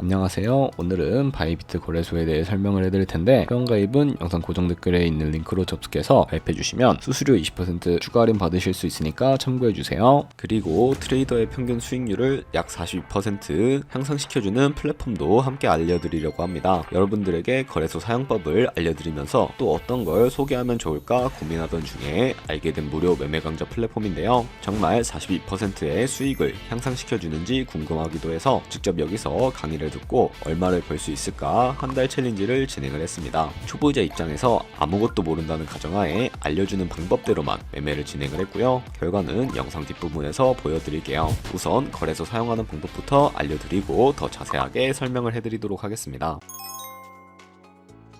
안녕하세요. 오늘은 바이비트 거래소에 대해 설명을 해드릴 텐데 회원가입은 영상 고정 댓글에 있는 링크로 접속해서 가입해주시면 수수료 20% 추가 할인 받으실 수 있으니까 참고해주세요. 그리고 트레이더의 평균 수익률을 약 42% 향상시켜주는 플랫폼도 함께 알려드리려고 합니다. 여러분들에게 거래소 사용법을 알려드리면서 또 어떤 걸 소개하면 좋을까 고민하던 중에 알게 된 무료 매매 강좌 플랫폼인데요. 정말 42%의 수익을 향상시켜주는지 궁금하기도 해서 직접 여기서 강의를 듣고 얼마를 벌 수 있을까 한 달 챌린지를 진행을 했습니다. 초보자 입장에서 아무것도 모른다는 가정하에 알려주는 방법대로만 매매를 진행을 했고요. 결과는 영상 뒷부분에서 보여드릴게요. 우선 거래소 사용하는 방법부터 알려드리고 더 자세하게 설명을 해드리도록 하겠습니다.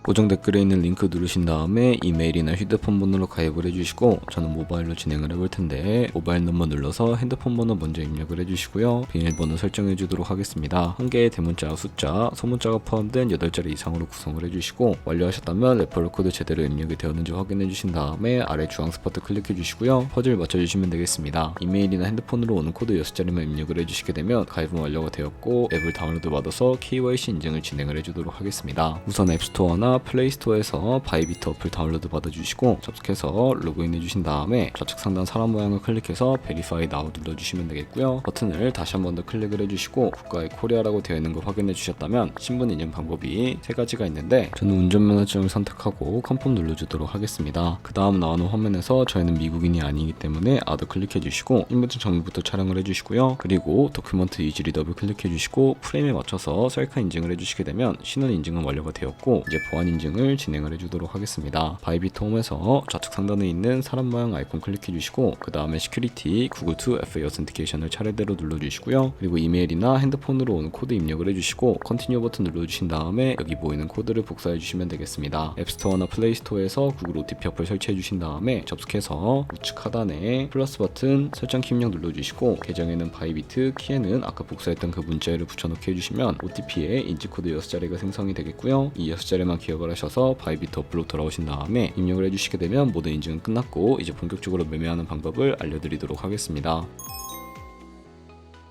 고정 댓글에 있는 링크 누르신 다음에 이메일이나 휴대폰 번호로 가입을 해주시고 저는 모바일로 진행을 해볼 텐데 모바일 넘버 눌러서 핸드폰 번호 먼저 입력을 해주시고요. 비밀번호 설정해 주도록 하겠습니다. 한 개의 대문자, 숫자, 소문자가 포함된 8자리 이상으로 구성을 해주시고 완료하셨다면 레퍼럴 코드 제대로 입력이 되었는지 확인해 주신 다음에 아래 주황 스퍼트 클릭해 주시고요. 퍼즐 맞춰주시면 되겠습니다. 이메일이나 핸드폰으로 오는 코드 6자리만 입력을 해주시게 되면 가입은 완료가 되었고 앱을 다운로드 받아서 KYC 인증을 진행을 해주도록 하겠습니다. 우선 앱스토어나 플레이스토어에서 바이비트 어플 다운로드 받아주시고 접속해서 로그인 해주신 다음에 좌측 상단 사람 모양을 클릭해서 베리파이 나우 눌러주시면 되겠고요. 버튼을 다시 한 번 더 클릭을 해주시고 국가의 코리아라고 되어 있는 거 확인해 주셨다면 신분 인증 방법이 3가지가 있는데 저는 운전면허증을 선택하고 컨펌 눌러주도록 하겠습니다. 그 다음 나오는 화면에서 저희는 미국인이 아니기 때문에 아더 클릭해 주시고 신분증 정보부터 촬영을 해주시고요. 그리고 도큐먼트 이지 리더블 클릭해 주시고 프레임에 맞춰서 셀카 인증을 해주시게 되면 신원 인증은 완료가 되었고 이제 보안 인증을 진행을 해주도록 하겠습니다. 바이비트 홈에서 좌측 상단에 있는 사람 모양 아이콘 클릭해 주시고 그 다음에 시큐리티 구글 투 FA 어센티케이션을 차례대로 눌러주시고요. 그리고 이메일이나 핸드폰으로 오는 코드 입력을 해주시고 컨티뉴 버튼 눌러주신 다음에 여기 보이는 코드를 복사해 주시면 되겠습니다. 앱스토어나 플레이스토어에서 구글 OTP 어플 설치해 주신 다음에 접속해서 우측 하단에 플러스 버튼 설정 키 입력 눌러주시고 계정에는 바이비트, 키에는 아까 복사했던 그 문자열을 붙여넣기 해주시면 OTP에 인지코드 6자리가 생성이 되겠고요. 이 6자리만 기억을 하셔서 바이비트 어플로 돌아오신 다음에 입력을 해주시게 되면 모든 인증은 끝났고 이제 본격적으로 매매하는 방법을 알려드리도록 하겠습니다.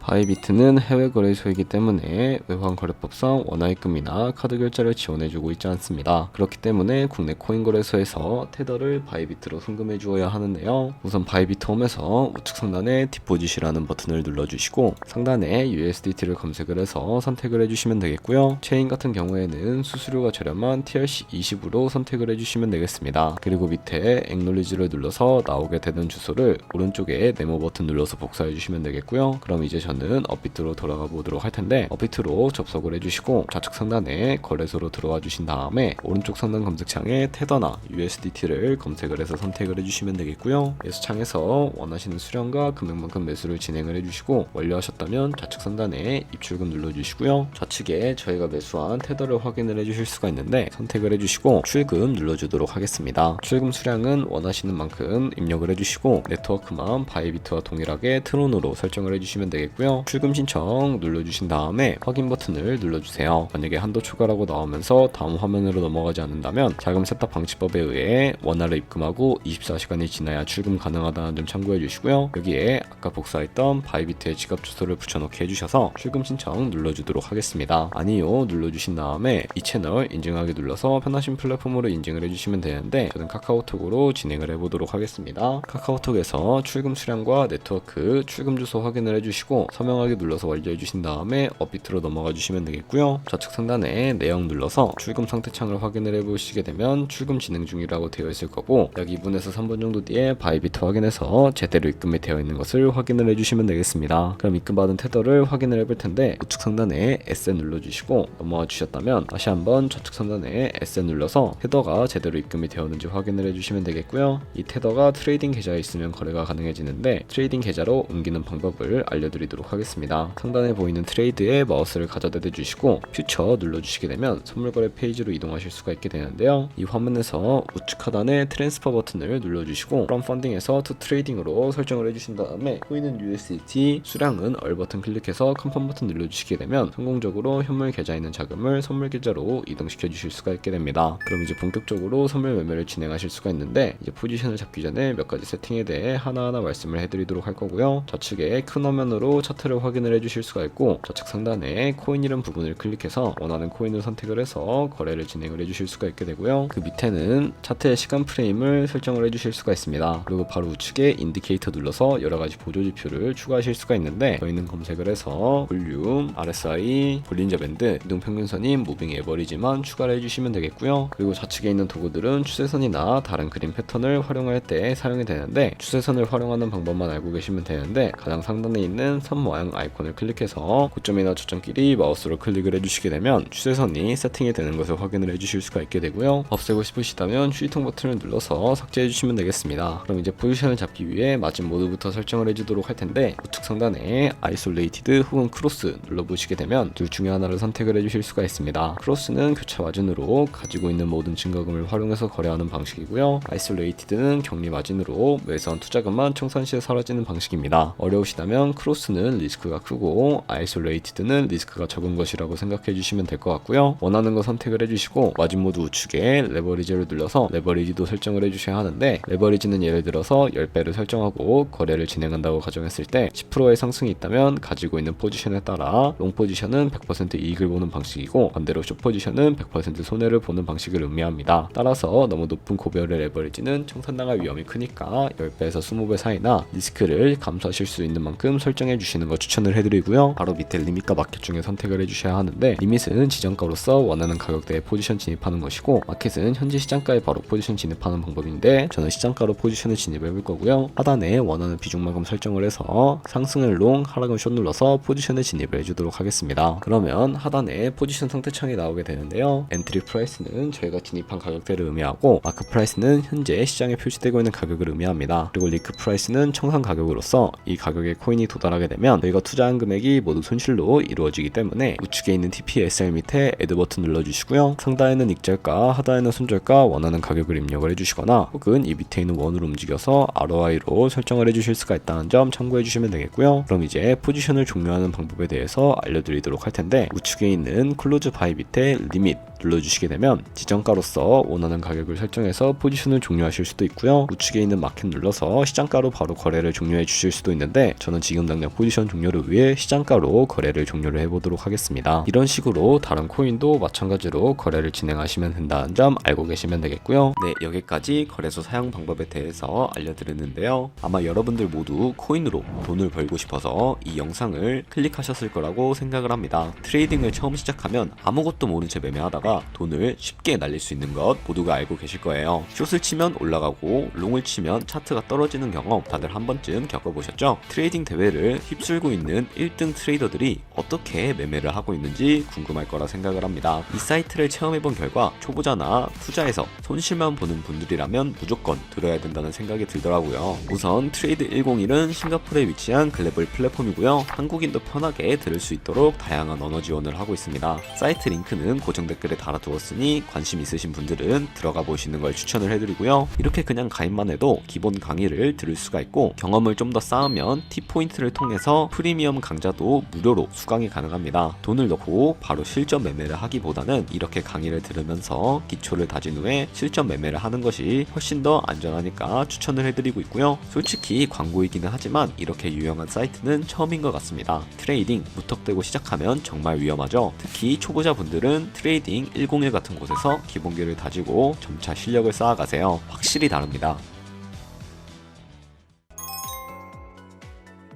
바이비트는 해외 거래소이기 때문에 외환 거래법상 원화입금이나 카드 결제를 지원해주고 있지 않습니다. 그렇기 때문에 국내 코인 거래소에서 테더를 바이비트로 송금해 주어야 하는데요. 우선 바이비트 홈에서 우측 상단에 디포짓이라는 버튼을 눌러주시고 상단에 USDT를 검색을 해서 선택을 해주시면 되겠고요. 체인 같은 경우에는 수수료가 저렴한 TRC20으로 선택을 해주시면 되겠습니다. 그리고 밑에 Acknowledge를 눌러서 나오게 되는 주소를 오른쪽에 네모 버튼 눌러서 복사해 주시면 되겠고요. 그럼 이제 저는 업비트로 돌아가 보도록 할 텐데 업비트로 접속을 해주시고 좌측 상단에 거래소로 들어와 주신 다음에 오른쪽 상단 검색창에 테더나 USDT를 검색을 해서 선택을 해주시면 되겠고요. 매수창에서 원하시는 수량과 금액만큼 매수를 진행을 해주시고 완료하셨다면 좌측 상단에 입출금 눌러주시고요. 좌측에 저희가 매수한 테더를 확인을 해주실 수가 있는데 선택을 해주시고 출금 눌러주도록 하겠습니다. 출금 수량은 원하시는 만큼 입력을 해주시고 네트워크만 바이비트와 동일하게 트론으로 설정을 해주시면 되겠고요. 출금 신청 눌러주신 다음에 확인 버튼을 눌러주세요. 만약에 한도 초과라고 나오면서 다음 화면으로 넘어가지 않는다면 자금 세탁 방지법에 의해 원화를 입금하고 24시간이 지나야 출금 가능하다는 점 참고해 주시고요. 여기에 아까 복사했던 바이비트의 지갑 주소를 붙여넣기 해주셔서 출금 신청 눌러주도록 하겠습니다. 아니요 눌러주신 다음에 이 채널 인증하기 눌러서 편하신 플랫폼으로 인증을 해주시면 되는데 저는 카카오톡으로 진행을 해보도록 하겠습니다. 카카오톡에서 출금 수량과 네트워크 출금 주소 확인을 해주시고 서명하기 눌러서 완료해 주신 다음에 업비트로 넘어가 주시면 되겠고요. 좌측 상단에 내역 눌러서 출금 상태 창을 확인을 해 보시게 되면 출금 진행 중이라고 되어 있을 거고 약 2분에서 3분 정도 뒤에 바이비트 확인해서 제대로 입금이 되어 있는 것을 확인을 해 주시면 되겠습니다. 그럼 입금받은 테더를 확인을 해볼 텐데 우측 상단에 SN 눌러주시고 넘어와 주셨다면 다시 한번 좌측 상단에 SN 눌러서 테더가 제대로 입금이 되었는지 확인을 해 주시면 되겠고요. 이 테더가 트레이딩 계좌에 있으면 거래가 가능해지는데 트레이딩 계좌로 옮기는 방법을 알려드리도록 하겠습니다. 상단에 보이는 트레이드에 마우스를 가져다 대주시고 퓨처 눌러주시게 되면 선물거래 페이지로 이동하실 수가 있게 되는데요. 이 화면에서 우측 하단에 트랜스퍼 버튼을 눌러주시고 from funding에서 to trading으로 설정을 해주신 다음에 코인은 USDT, 수량은 얼 버튼 클릭해서 컨펌 버튼 눌러주시게 되면 성공적으로 현물 계좌에 있는 자금을 선물 계좌로 이동시켜 주실 수가 있게 됩니다. 그럼 이제 본격적으로 선물 매매를 진행하실 수가 있는데 이제 포지션을 잡기 전에 몇 가지 세팅에 대해 하나하나 말씀을 해드리도록 할 거고요. 좌측에 큰 화면으로 차트를 확인을 해주실 수가 있고, 좌측 상단에 코인 이름 부분을 클릭해서 원하는 코인을 선택을 해서 거래를 진행을 해주실 수가 있게 되고요. 그 밑에는 차트의 시간 프레임을 설정을 해주실 수가 있습니다. 그리고 바로 우측에 인디케이터 눌러서 여러가지 보조지표를 추가하실 수가 있는데, 저희는 검색을 해서 볼륨, RSI, 볼린저 밴드, 이동평균선인 무빙 에버리지만 추가를 해주시면 되겠고요. 그리고 좌측에 있는 도구들은 추세선이나 다른 그림 패턴을 활용할 때 사용이 되는데, 추세선을 활용하는 방법만 알고 계시면 되는데, 가장 상단에 있는 선 모양 아이콘을 클릭해서 고점이나 저점끼리 마우스로 클릭을 해주시게 되면 추세선이 세팅이 되는 것을 확인을 해주실 수가 있게 되고요. 없애고 싶으시다면 휴지통 버튼을 눌러서 삭제해 주시면 되겠습니다. 그럼 이제 포지션을 잡기 위해 마진 모드부터 설정을 해주도록 할 텐데, 우측 상단에 아이솔레이티드 혹은 크로스 눌러보시게 되면 둘 중에 하나를 선택을 해주실 수가 있습니다. 크로스는 교차 마진으로 가지고 있는 모든 증거금을 활용해서 거래하는 방식이고요. 아이솔레이티드는 격리 마진으로 매수한 투자금만 청산 시에 사라지는 방식입니다. 어려우시다면 크로스는 리스크가 크고 아이솔레이티드는 리스크가 적은 것이라고 생각해 주시면 될 것 같고요. 원하는 거 선택을 해주시고 마진 모드 우측에 레버리지를 눌러서 레버리지도 설정을 해주셔야 하는데, 레버리지는 예를 들어서 10배를 설정하고 거래를 진행한다고 가정했을 때 10%의 상승이 있다면 가지고 있는 포지션에 따라 롱 포지션은 100% 이익을 보는 방식이고, 반대로 숏 포지션은 100% 손해를 보는 방식을 의미합니다. 따라서 너무 높은 고별의 레버리지는 청산당할 위험이 크니까 10배에서 20배 사이나 리스크를 감수하실 수 있는 만큼 설정해 주시는 거 추천을 해드리고요. 바로 밑에 리밋과 마켓 중에 선택을 해주셔야 하는데, 리밋은 지정가로서 원하는 가격대에 포지션 진입하는 것이고, 마켓은 현재 시장가에 바로 포지션 진입하는 방법인데, 저는 시장가로 포지션을 진입해 볼 거고요. 하단에 원하는 비중만큼 설정을 해서 상승을 롱, 하락은 숏 눌러서 포지션에 진입을 해주도록 하겠습니다. 그러면 하단에 포지션 상태창이 나오게 되는데요. 엔트리 프라이스는 저희가 진입한 가격대를 의미하고, 마크 프라이스는 현재 시장에 표시되고 있는 가격을 의미합니다. 그리고 리크 프라이스는 청산 가격으로서 이 가격에 코인이 도달하게 되면 저희가 투자한 금액이 모두 손실로 이루어지기 때문에 우측에 있는 TPSR 밑에 애드 버튼 눌러주시고요. 상단에는 익절가, 하단에는 손절가 원하는 가격을 입력을 해주시거나, 혹은 이 밑에 있는 원으로 움직여서 ROI로 설정을 해주실 수가 있다는 점 참고해 주시면 되겠고요. 그럼 이제 포지션을 종료하는 방법에 대해서 알려드리도록 할 텐데, 우측에 있는 클로즈 바이 밑에 리밋 눌러주시게 되면 지정가로서 원하는 가격을 설정해서 포지션을 종료하실 수도 있고요. 우측에 있는 마켓 눌러서 시장가로 바로 거래를 종료해 주실 수도 있는데, 저는 지금 당장 포지션 종료를 위해 시장가로 거래를 종료를 해보도록 하겠습니다. 이런 식으로 다른 코인도 마찬가지로 거래를 진행하시면 된다는 점 알고 계시면 되겠고요. 네, 여기까지 거래소 사용 방법에 대해서 알려드렸는데요. 아마 여러분들 모두 코인으로 돈을 벌고 싶어서 이 영상을 클릭하셨을 거라고 생각을 합니다. 트레이딩을 처음 시작하면 아무것도 모른 채 매매하다가 돈을 쉽게 날릴 수 있는 것 모두가 알고 계실 거예요. 숏을 치면 올라가고 롱을 치면 차트가 떨어지는 경험 다들 한 번쯤 겪어보셨죠? 트레이딩 대회를 휩쓸고 있는 1등 트레이더들이 어떻게 매매를 하고 있는지 궁금할 거라 생각을 합니다. 이 사이트를 체험해본 결과 초보자나 투자에서 손실만 보는 분들이라면 무조건 들어야 된다는 생각이 들더라고요. 우선 트레이드 101은 싱가포르에 위치한 글로벌 플랫폼이고요. 한국인도 편하게 들을 수 있도록 다양한 언어 지원을 하고 있습니다. 사이트 링크는 고정 댓글에 달아두었으니 관심 있으신 분들은 들어가 보시는 걸 추천을 해드리고요. 이렇게 그냥 가입만 해도 기본 강의를 들을 수가 있고, 경험을 좀 더 쌓으면 T포인트를 통해서 프리미엄 강좌도 무료로 수강이 가능합니다. 돈을 넣고 바로 실전 매매를 하기보다는 이렇게 강의를 들으면서 기초를 다진 후에 실전 매매를 하는 것이 훨씬 더 안전하니까 추천을 해드리고 있고요. 솔직히 광고이기는 하지만 이렇게 유용한 사이트는 처음인 것 같습니다. 트레이딩 무턱대고 시작하면 정말 위험하죠. 특히 초보자분들은 트레이딩 101 같은 곳에서 기본기를 다지고 점차 실력을 쌓아가세요. 확실히 다릅니다.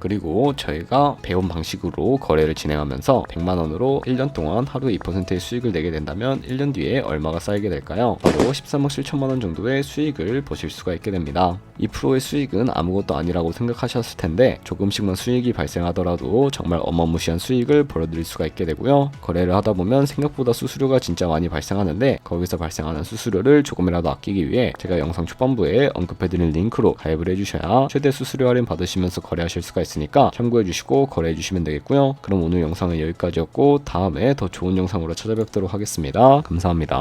그리고 저희가 배운 방식으로 거래를 진행하면서 100만원으로 1년 동안 하루 2%의 수익을 내게 된다면 1년 뒤에 얼마가 쌓이게 될까요? 바로 13억 7천만원 정도의 수익을 보실 수가 있게 됩니다. 2%의 수익은 아무것도 아니라고 생각하셨을 텐데, 조금씩만 수익이 발생하더라도 정말 어마무시한 수익을 벌어들일 수가 있게 되고요. 거래를 하다 보면 생각보다 수수료가 진짜 많이 발생하는데, 거기서 발생하는 수수료를 조금이라도 아끼기 위해 제가 영상 초반부에 언급해드린 링크로 가입을 해주셔야 최대 수수료 할인 받으시면서 거래하실 수가 있으니까 참고해주시고 거래해주시면 되겠고요. 그럼 오늘 영상은 여기까지였고, 다음에 더 좋은 영상으로 찾아뵙도록 하겠습니다. 감사합니다.